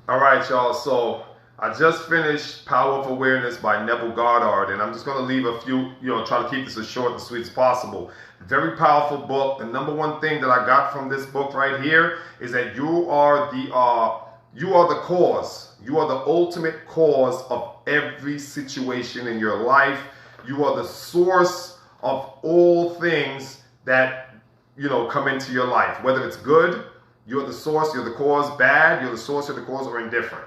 All right, y'all. So I just finished Power of Awareness by Neville Goddard, and I'm just going to leave a few, try to keep this as short and sweet as possible. Very powerful book. The number one thing that I got from this book right here is that you are the cause. You are the ultimate cause of every situation in your life. You are the source of all things that come into your life, whether it's good. You're the source, you're the cause. Bad, you're the source, you're the cause, or indifferent.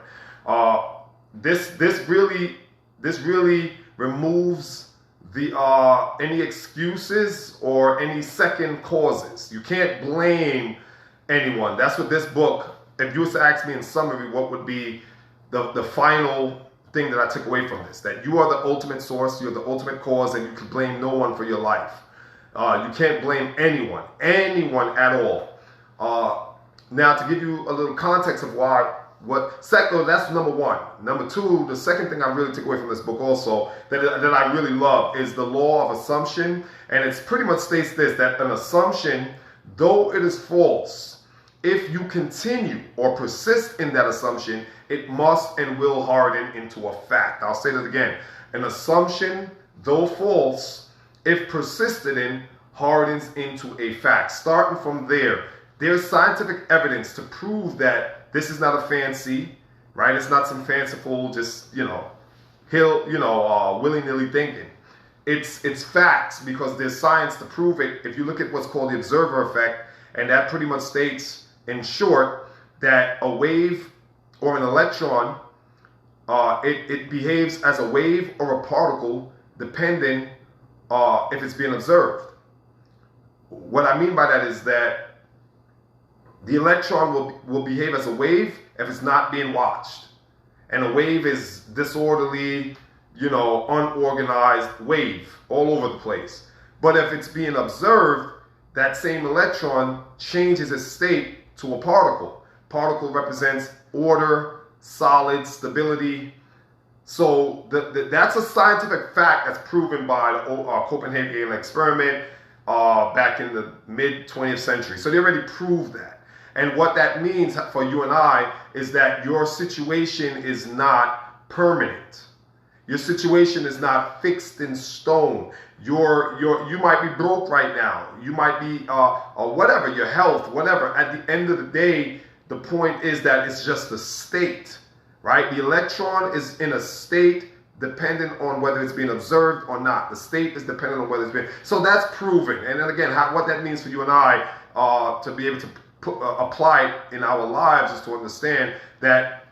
This really removes the any excuses or any second causes. You can't blame anyone. That's what this book. If you was to ask me in summary, what would be the final thing that I took away from this? That you are the ultimate source, you're the ultimate cause, and you can blame no one for your life. You can't blame anyone at all. Now, to give you a little context of that's number one. Number two, the second thing I really took away from this book also that I really love is the law of assumption. And it pretty much states this, that an assumption, though it is false, if you continue or persist in that assumption, it must and will harden into a fact. I'll say that again. An assumption, though false, if persisted in, hardens into a fact. Starting from there's scientific evidence to prove that this is not a fancy, right? It's not some fanciful, just willy-nilly thinking. It's facts because there's science to prove it. If you look at what's called the observer effect, and that pretty much states, in short, that a wave or an electron, it behaves as a wave or a particle, depending if it's being observed. What I mean by that is that the electron will behave as a wave if it's not being watched. And a wave is disorderly, unorganized wave all over the place. But if it's being observed, that same electron changes its state to a particle. Particle represents order, solid, stability. So that's a scientific fact that's proven by the Copenhagen experiment back in the mid-20th century. So they already proved that. And what that means for you and I is that your situation is not permanent. Your situation is not fixed in stone. You might be broke right now. You might be whatever, your health, whatever. At the end of the day, the point is that it's just a state, right? The electron is in a state dependent on whether it's being observed or not. The state is dependent on whether it's being. So that's proven. And then again, what that means for you and I to be able to apply it in our lives is to understand that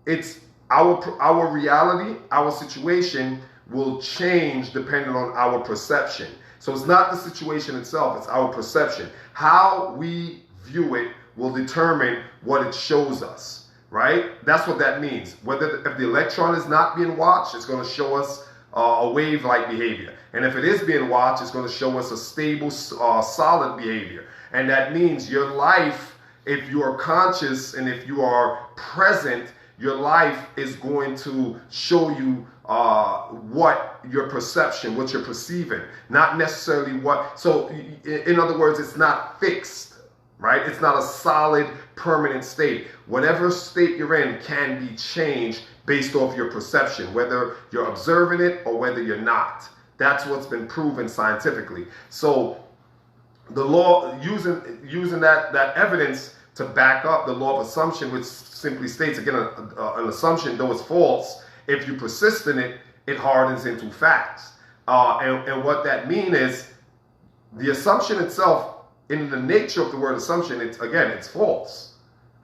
it's our reality, our situation will change depending on our perception. So it's not the situation itself, it's our perception. How we view it will determine what it shows us, right? That's what that means. If the electron is not being watched, it's going to show us a wave-like behavior. And if it is being watched, it's going to show us a stable, solid behavior. And that means your life, if you are conscious and if you are present, your life is going to show you what your perception, what you're perceiving, not necessarily what. So in other words, it's not fixed, right? It's not a solid, permanent state. Whatever state you're in can be changed based off your perception, whether you're observing it or whether you're not. That's what's been proven scientifically. So the law, using that evidence to back up the law of assumption, which simply states, again, an assumption, though it's false, if you persist in it, it hardens into facts. And what that means is the assumption itself, in the nature of the word assumption, it's false.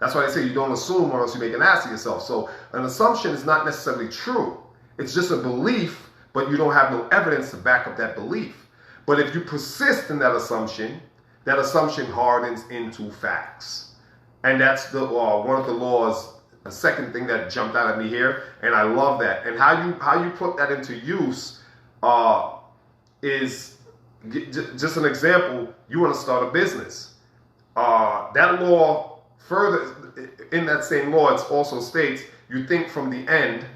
That's why they say you don't assume or else you make an ass of yourself. So an assumption is not necessarily true. It's just a belief, but you don't have no evidence to back up that belief. But if you persist in that assumption hardens into facts. And that's one of the laws, the second thing that jumped out at me here, and I love that. And how you put that into use is just an example. You want to start a business. That law further, in that same law, it also states you think from the end,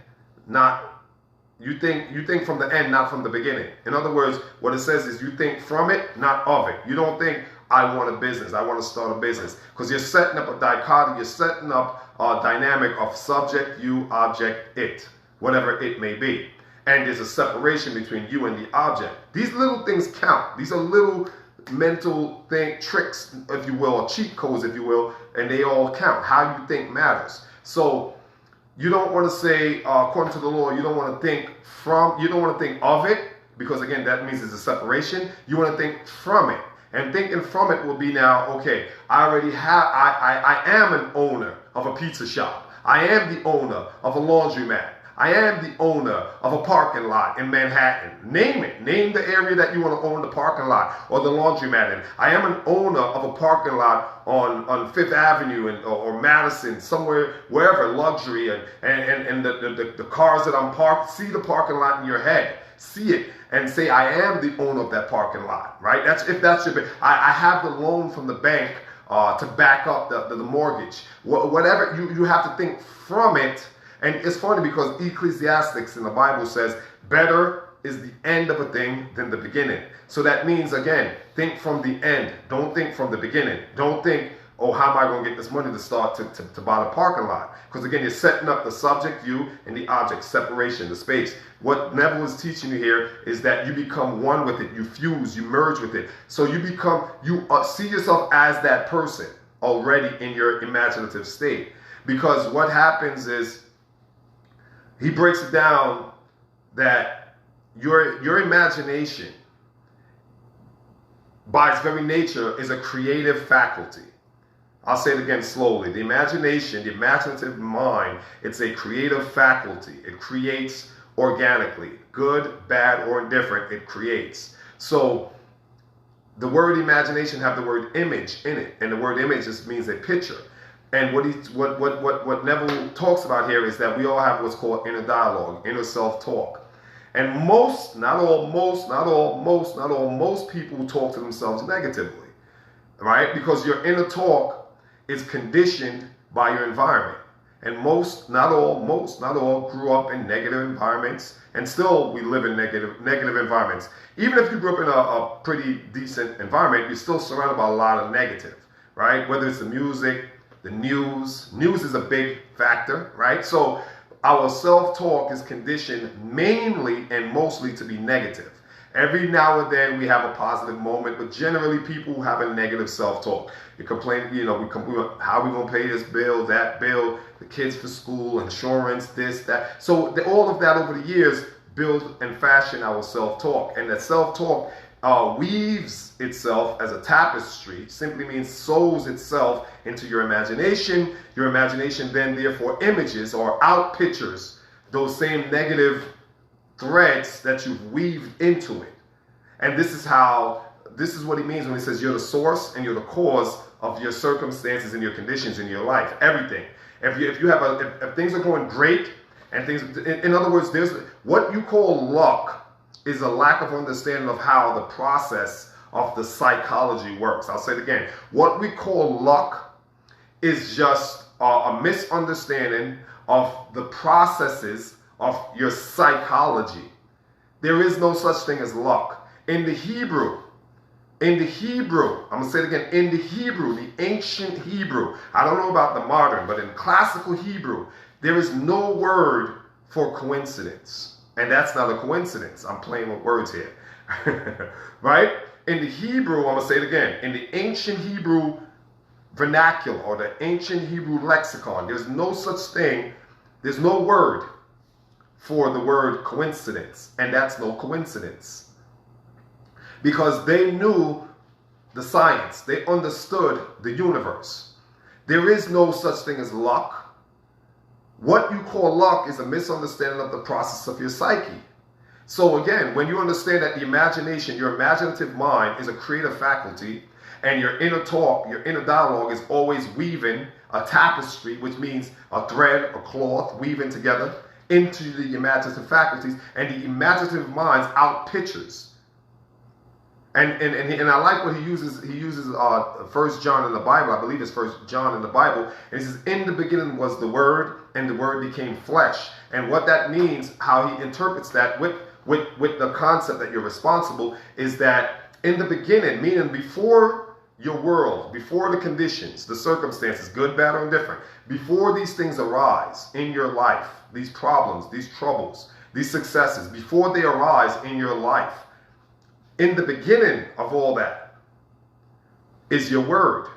you think from the end, not from the beginning. In other words, what it says is you think from it, not of it. You don't think, I want a business. I want to start a business. Because you're setting up a dichotomy. You're setting up a dynamic of subject, you, object, it. Whatever it may be. And there's a separation between you and the object. These little things count. These are little mental tricks, if you will, or cheat codes, if you will, and they all count. How you think matters. So you don't want to say, according to the law, you don't want to think of it, because again, that means it's a separation. You want to think from it. And thinking from it will be now, okay, I am an owner of a pizza shop. I am the owner of a laundromat. I am the owner of a parking lot in Manhattan. Name it. Name the area that you want to own the parking lot or the laundromat in. I am an owner of a parking lot on Fifth Avenue or Madison, somewhere, wherever, luxury, and the cars that I'm parked. See the parking lot in your head. See it and say, I am the owner of that parking lot, right? I have the loan from the bank to back up the mortgage. Whatever, you have to think from it. And it's funny because Ecclesiastics in the Bible says, better is the end of a thing than the beginning. So that means, again, think from the end. Don't think from the beginning. Don't think, oh, how am I going to get this money to start to buy the parking lot? Because again, you're setting up the subject, you, and the object, separation, the space. What Neville is teaching you here is that you become one with it. You fuse, you merge with it. So you see yourself as that person already in your imaginative state. Because what happens is, he breaks it down that your imagination, by its very nature, is a creative faculty. I'll say it again slowly. The imagination, the imaginative mind, it's a creative faculty. It creates organically. Good, bad, or indifferent, it creates. So the word imagination have the word image in it. And the word image just means a picture. And what Neville talks about here is that we all have what's called inner dialogue, inner self-talk. And most people talk to themselves negatively, right? Because your inner talk is conditioned by your environment. And not all grew up in negative environments, and still we live in negative environments. Even if you grew up in a pretty decent environment, you're still surrounded by a lot of negative, right? Whether it's the music, the news is a big factor, right? So our self-talk is conditioned mainly and mostly to be negative. Every now and then we have a positive moment, but generally people have a negative self-talk. You complain, how are we going to pay this bill, that bill, the kids for school, insurance, this, that. So all of that over the years build and fashion our self-talk. And that self-talk weaves itself as a tapestry, simply means sews itself into your imagination. Your imagination then therefore images or outpictures those same negative threads that you've weaved into it. And this is what he means when he says you're the source and you're the cause of your circumstances and your conditions in your life, everything. If things are going great and things, in other words, there's what you call luck is a lack of understanding of how the process of the psychology works. I'll say it again. What we call luck is just a misunderstanding of the processes of your psychology. There is no such thing as luck. In the Hebrew, I'm going to say it again, in the Hebrew, the ancient Hebrew, I don't know about the modern, but in classical Hebrew, there is no word for coincidence. And that's not a coincidence. I'm playing with words here. Right? In the Hebrew, I'm going to say it again. In the ancient Hebrew vernacular or the ancient Hebrew lexicon, there's no such thing. There's no word for the word coincidence. And that's no coincidence. Because they knew the science. They understood the universe. There is no such thing as luck. What you call luck is a misunderstanding of the process of your psyche. So again, when you understand that the imagination, your imaginative mind is a creative faculty, and your inner talk, your inner dialogue is always weaving a tapestry, which means a thread, a cloth, weaving together into the imaginative faculties, and the imaginative mind's out pictures. And I like what he uses. He uses 1 John in the Bible. I believe it's 1 John in the Bible. And he says, in the beginning was the Word, and the Word became flesh. And what that means, how he interprets that with the concept that you're responsible, is that in the beginning, meaning before your world, before the conditions, the circumstances, good, bad, or indifferent, before these things arise in your life, these problems, these troubles, these successes, before they arise in your life, in the beginning of all that is your word.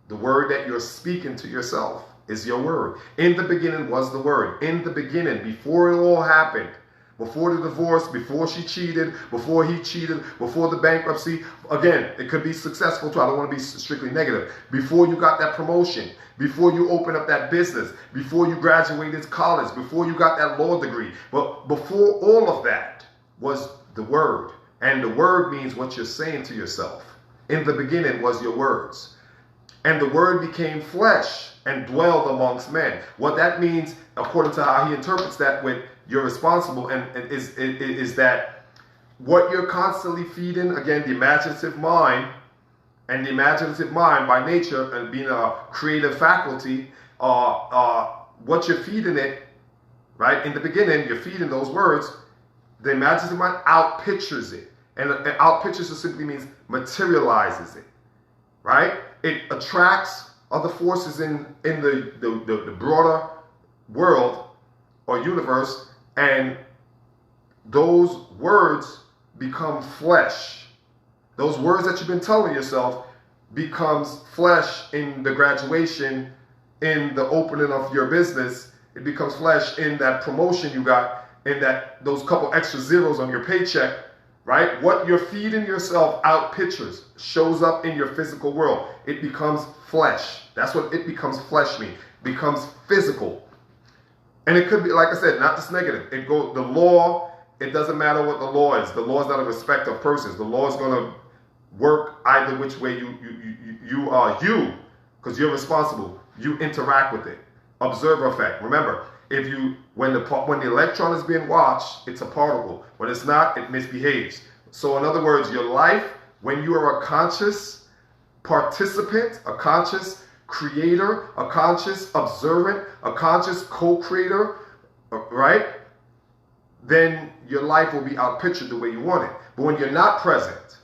The word that you're speaking to yourself is your word. In the beginning was the word. In the beginning, before it all happened, before the divorce, before she cheated, before he cheated, before the bankruptcy. Again, it could be successful too. I don't want to be strictly negative. Before you got that promotion, before you opened up that business, before you graduated college, before you got that law degree. But before all of that was the word. And the word means what you're saying to yourself. In the beginning was your words. And the word became flesh and dwelled amongst men. What that means, according to how he interprets that with you're responsible, and is that what you're constantly feeding, again, the imaginative mind, and the imaginative mind by nature and being a creative faculty, what you're feeding it, right? In the beginning, you're feeding those words. The imaginative mind outpictures it. And outpictures it simply means materializes it, right? It attracts other forces in the broader world or universe, and those words become flesh. Those words that you've been telling yourself becomes flesh in the graduation, in the opening of your business. It becomes flesh in that promotion you got, in that those couple extra zeros on your paycheck, right? What you're feeding yourself out pictures shows up in your physical world. It becomes flesh. That's what it becomes flesh mean. Becomes physical. And it could be, like I said, not just negative. The law, it doesn't matter what the law is. The law is not a respect of persons. The law is going to work either which way you are because you're responsible. You interact with it. Observer effect. Remember, when the electron is being watched, it's a particle. When it's not, it misbehaves. So in other words, your life, when you are a conscious participant, a conscious creator, a conscious observant, a conscious co-creator, right? Then your life will be outpictured the way you want it. But when you're not present,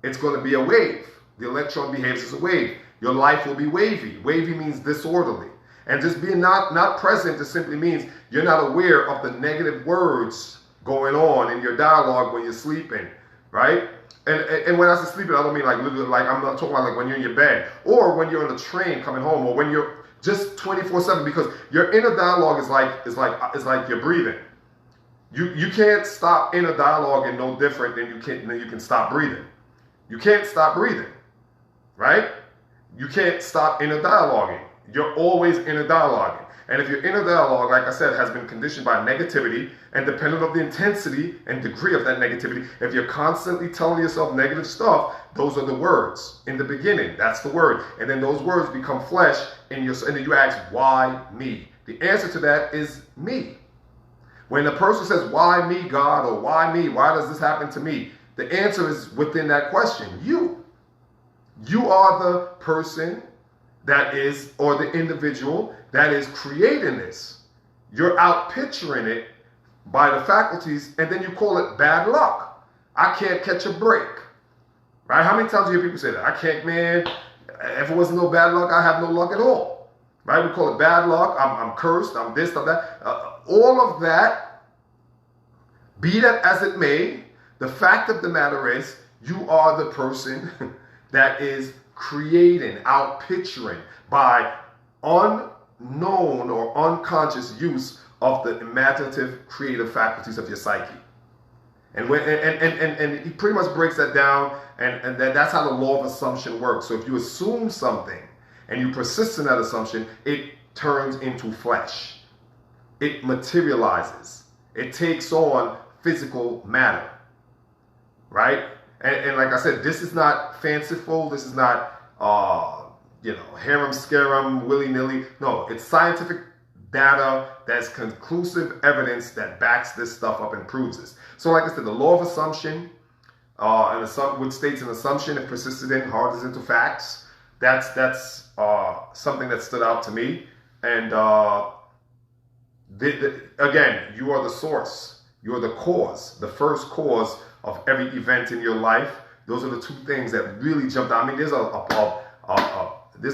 it's going to be a wave. The electron behaves as a wave. Your life will be wavy. Wavy means disorderly. And just being not present just simply means you're not aware of the negative words going on in your dialogue when you're sleeping, right? And when I say sleeping, I don't mean like literally, like I'm not talking about like when you're in your bed or when you're on the train coming home or when you're just 24/7, because your inner dialogue is like you're breathing. You can't stop inner dialogue and no different than you can stop breathing. You can't stop breathing, right? You can't stop inner dialoguing. You're always inner dialoguing. And if your inner dialogue, like I said, has been conditioned by negativity, and dependent on the intensity and degree of that negativity, if you're constantly telling yourself negative stuff, those are the words. In the beginning, that's the word. And then those words become flesh, and then you ask, why me? The answer to that is me. When a person says, why me, God, or why me? Why does this happen to me? The answer is within that question. You. You are the person that is, or the individual that is creating this. You're out picturing it by the faculties, and then you call it bad luck. I can't catch a break. Right? How many times do you hear people say that? I can't, man. If it wasn't no bad luck, I have no luck at all. Right? We call it bad luck. I'm cursed. I'm this, I'm that. All of that, be that as it may, the fact of the matter is, you are the person that is creating, out picturing by unknown or unconscious use of the imaginative, creative faculties of your psyche. And he pretty much breaks that down, and that's how the law of assumption works. So if you assume something and you persist in that assumption, it turns into flesh. It materializes. It takes on physical matter, right? And like I said, this is not fanciful. This is not, harem scarum, willy-nilly. No, it's scientific data that's conclusive evidence that backs this stuff up and proves this. So like I said, the law of assumption, which states an assumption, if persisted in, hardens into facts. That's something that stood out to me. And again, you are the source. You are the cause, the first cause of every event in your life. Those are the two things that really jumped out. I mean, there's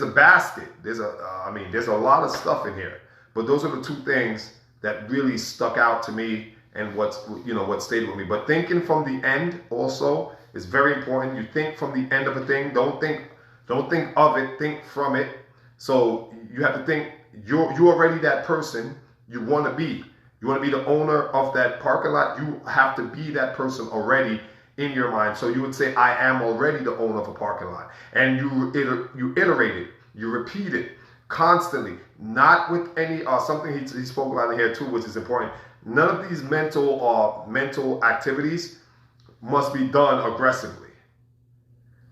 a basket. There's a lot of stuff in here. But those are the two things that really stuck out to me and what stayed with me. But thinking from the end also is very important. You think from the end of a thing. Don't think of it. Think from it. So you have to think you're already that person you want to be. You want to be the owner of that parking lot. You have to be that person already in your mind. So you would say, I am already the owner of a parking lot. And you iterate it. You repeat it constantly. Not with any, something he spoke about in here too, which is important. None of these mental activities must be done aggressively.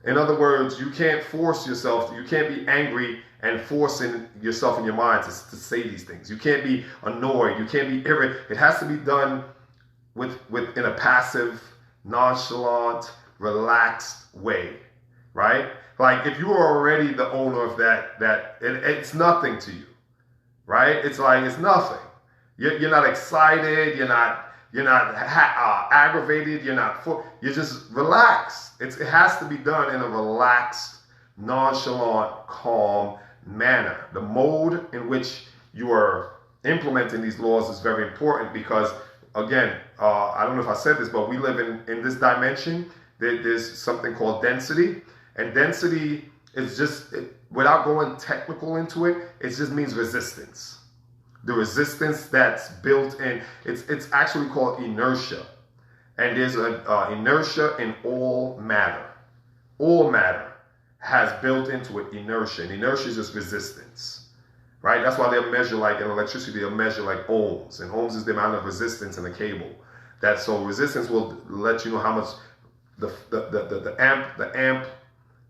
In other words, you can't force yourself. You can't be angry and forcing yourself in your mind to say these things. You can't be annoyed. You can't be irritated. It has to be done in a passive, nonchalant, relaxed way, right? Like if you are already the owner of that it's nothing to you, right? It's like it's nothing. You're not excited. You're not aggravated. You're just relaxed. It has to be done in a relaxed, nonchalant, calm manner. The mode in which you are implementing these laws is very important because, again, I don't know if I said this, but we live in this dimension. There's something called density, and density is just, without going technical into it, it just means resistance. The resistance that's built in, it's actually called inertia. And there's an inertia in all matter. All matter has built into it inertia. And inertia is just resistance, right? That's why they'll measure, like in electricity, they'll measure like ohms. And ohms is the amount of resistance in a cable. So resistance will let you know how much the amp,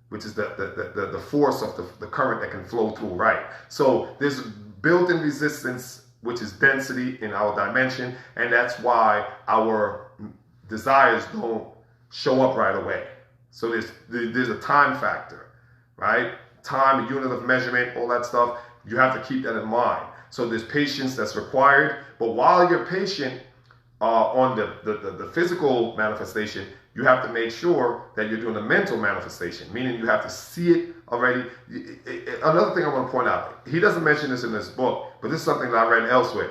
which is the force of the current that can flow through, right? So there's built-in resistance, which is density in our dimension, and that's why our desires don't show up right away. So there's a time factor, right? Time, a unit of measurement, all that stuff. You have to keep that in mind. So there's patience that's required, but while you're patient on the physical manifestation, you have to make sure that you're doing the mental manifestation, meaning you have to see it already. Another thing I want to point out, he doesn't mention this in this book, but this is something that I read elsewhere.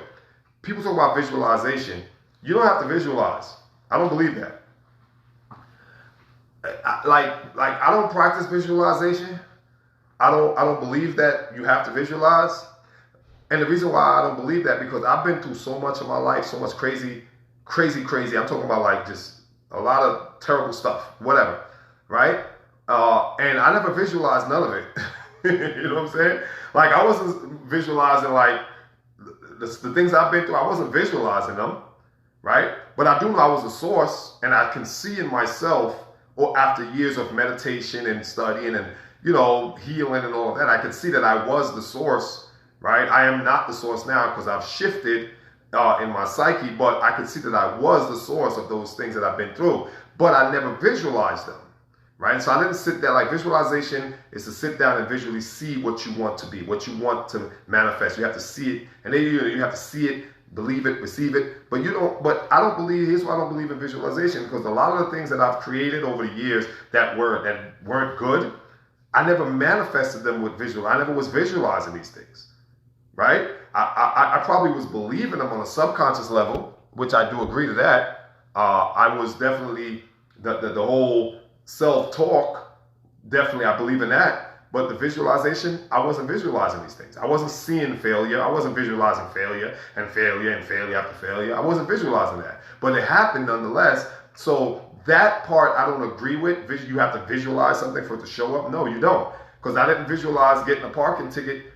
People talk about visualization. You don't have to visualize. I don't believe that. I don't practice visualization. I don't believe that you have to visualize. And the reason why I don't believe that, because I've been through so much of my life, so much crazy. I'm talking about like just a lot of terrible stuff, whatever, right? And I never visualized none of it. You know what I'm saying? Like I wasn't visualizing like the things I've been through. I wasn't visualizing them, right? But I do know I was the source, and I can see in myself, or after years of meditation and studying and healing and all of that, I can see that I was the source, right? I am not the source now because I've shifted in my psyche, but I could see that I was the source of those things that I've been through, but I never visualized them, right? So I didn't sit there. Like visualization is to sit down and visually see what you want to be, what you want to manifest. You have to see it, and then you have to see it, believe it, receive it, but I don't believe, here's why I don't believe in visualization, because a lot of the things that I've created over the years that weren't good, I never manifested them with visual. I never was visualizing these things, right? I probably was believing them on a subconscious level, which I do agree to that. I was definitely, the whole self-talk, definitely I believe in that. But the visualization, I wasn't visualizing these things. I wasn't seeing failure. I wasn't visualizing failure and failure and failure after failure. I wasn't visualizing that. But it happened nonetheless. So that part I don't agree with. You have to visualize something for it to show up. No, you don't. Because I didn't visualize getting a parking ticket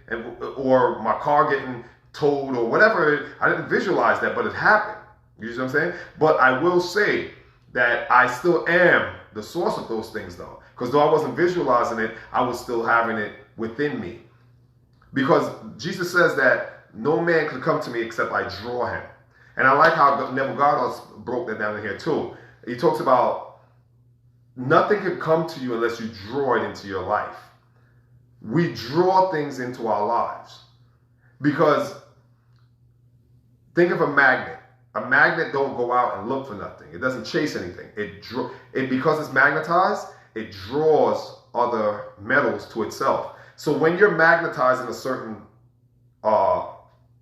or my car getting towed or whatever. I didn't visualize that, but it happened. You see what I'm saying? But I will say that I still am the source of those things, though. Because though I wasn't visualizing it, I was still having it within me. Because Jesus says that no man can come to me except I draw him. And I like how Neville Goddard broke that down in here too. He talks about nothing can come to you unless you draw it into your life. We draw things into our lives. Because think of a magnet. A magnet don't go out and look for nothing. It doesn't chase anything. Because it's magnetized, it draws other metals to itself. So when you're magnetized in a certain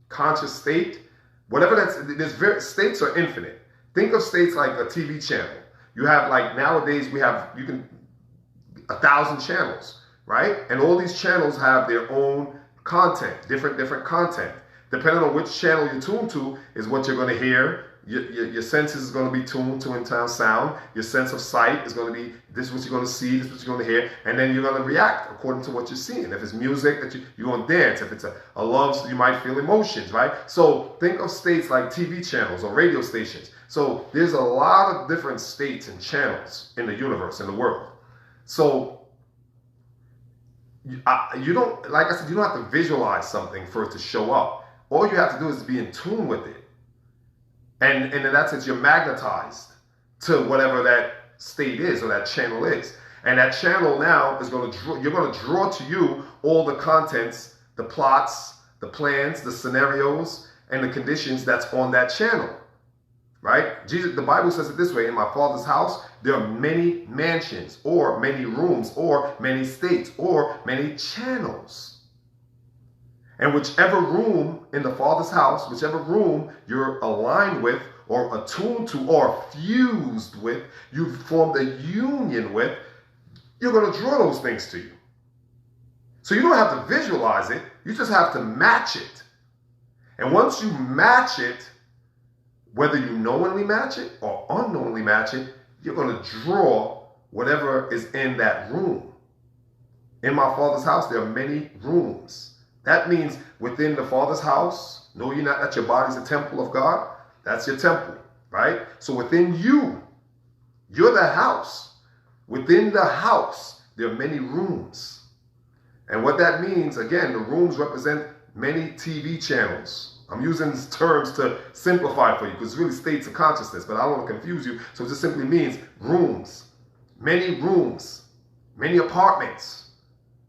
conscious state, whatever states are infinite. Think of states like a TV channel. You have, like, nowadays you can 1,000 channels, right? And all these channels have their own content, different content. Depending on which channel you tune to is what you're going to hear. Your senses is going to be tuned to in terms of sound. Your sense of sight is going to be, this is what you're going to see, this is what you're going to hear, and then you're going to react according to what you're seeing. If it's music, that you're going to dance. If it's a love, you might feel emotions, right? So think of states like TV channels or radio stations. So there's a lot of different states and channels in the universe, in the world. So you don't, like I said, you don't have to visualize something for it to show up. All you have to do is be in tune with it. And in that sense, you're magnetized to whatever that state is or that channel is. And that channel now is going to draw, you're going to draw to you all the contents, the plots, the plans, the scenarios, and the conditions that's on that channel. Right? The Bible says it this way: in my Father's house, there are many mansions, or many rooms, or many states, or many channels. And whichever room in the Father's house, whichever room you're aligned with, or attuned to, or fused with, you've formed a union with, you're going to draw those things to you. So you don't have to visualize it, you just have to match it. And once you match it, whether you knowingly match it or unknowingly match it, you're going to draw whatever is in that room. In my Father's house, there are many rooms. That means within the Father's house, know ye not that your body's a temple of God? That's your temple, right? So within you, you're the house. Within the house, there are many rooms. And what that means, again, the rooms represent many TV channels. I'm using these terms to simplify for you because it's really states of consciousness, but I don't want to confuse you. So it just simply means rooms, many apartments.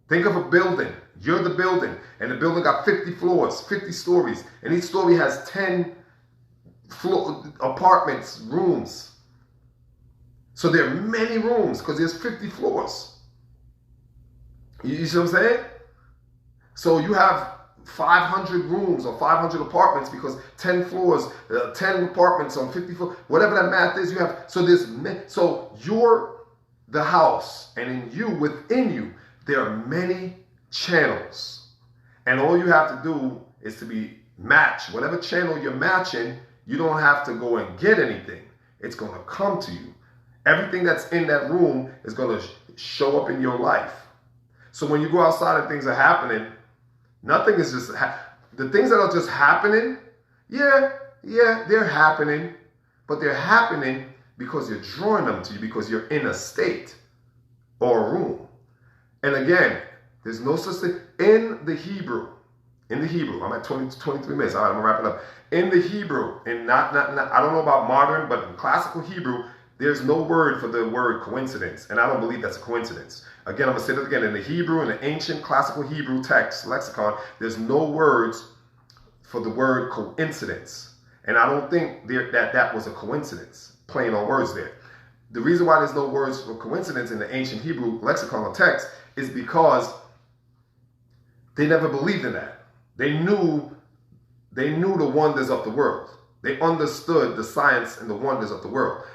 Think of a building. You're the building, and the building got 50 floors, 50 stories, and each story has 10 apartments, rooms. So there are many rooms because there's 50 floors. You see what I'm saying? So you have 500 rooms or 500 apartments because 10 floors, 10 apartments on 50 floors, whatever that math is, you have. So you're the house, and in you, within you, there are many channels. And all you have to do is to be matched. Whatever channel you're matching, you don't have to go and get anything. It's going to come to you. Everything that's in that room is going to show up in your life. So when you go outside and things are happening, nothing is just, the things that are just happening, yeah, they're happening, but they're happening because you're drawing them to you, because you're in a state or a room. And again, there's no such thing in the Hebrew, I'm at 23 minutes, all right, I'm gonna wrap it up. In the Hebrew, and not I don't know about modern, but in classical Hebrew, there's no word for the word coincidence, and I don't believe that's a coincidence. Again, I'm gonna say that again. In the Hebrew, in the ancient classical Hebrew text, lexicon, there's no words for the word coincidence. And I don't think that was a coincidence, playing on words there. The reason why there's no words for coincidence in the ancient Hebrew lexicon or text is because they never believed in that. They knew the wonders of the world. They understood the science and the wonders of the world.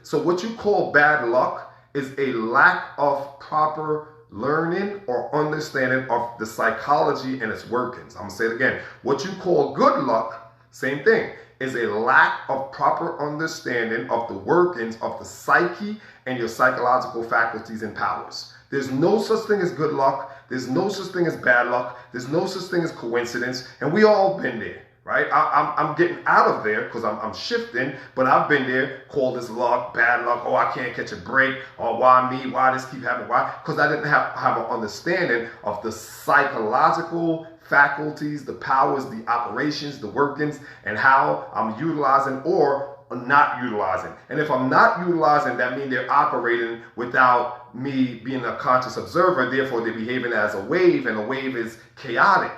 So what you call bad luck is a lack of proper learning or understanding of the psychology and its workings. I'm going to say it again. What you call good luck, same thing, is a lack of proper understanding of the workings of the psyche and your psychological faculties and powers. There's no such thing as good luck. There's no such thing as bad luck. There's no such thing as coincidence. And we all been there, right? I'm getting out of there because I'm shifting, but I've been there, called this luck, bad luck. Oh, I can't catch a break. Or why me? Why this keep happening? Why? Because I didn't have an understanding of the psychological faculties, the powers, the operations, the workings, and how I'm utilizing or not utilizing. And if I'm not utilizing, that means they're operating without me being a conscious observer. Therefore, they're behaving as a wave, and a wave is chaotic.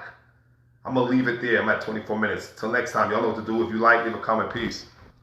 I'm going to leave it there. I'm at 24 minutes. Till next time, y'all know what to do. If you like, leave a comment. Peace.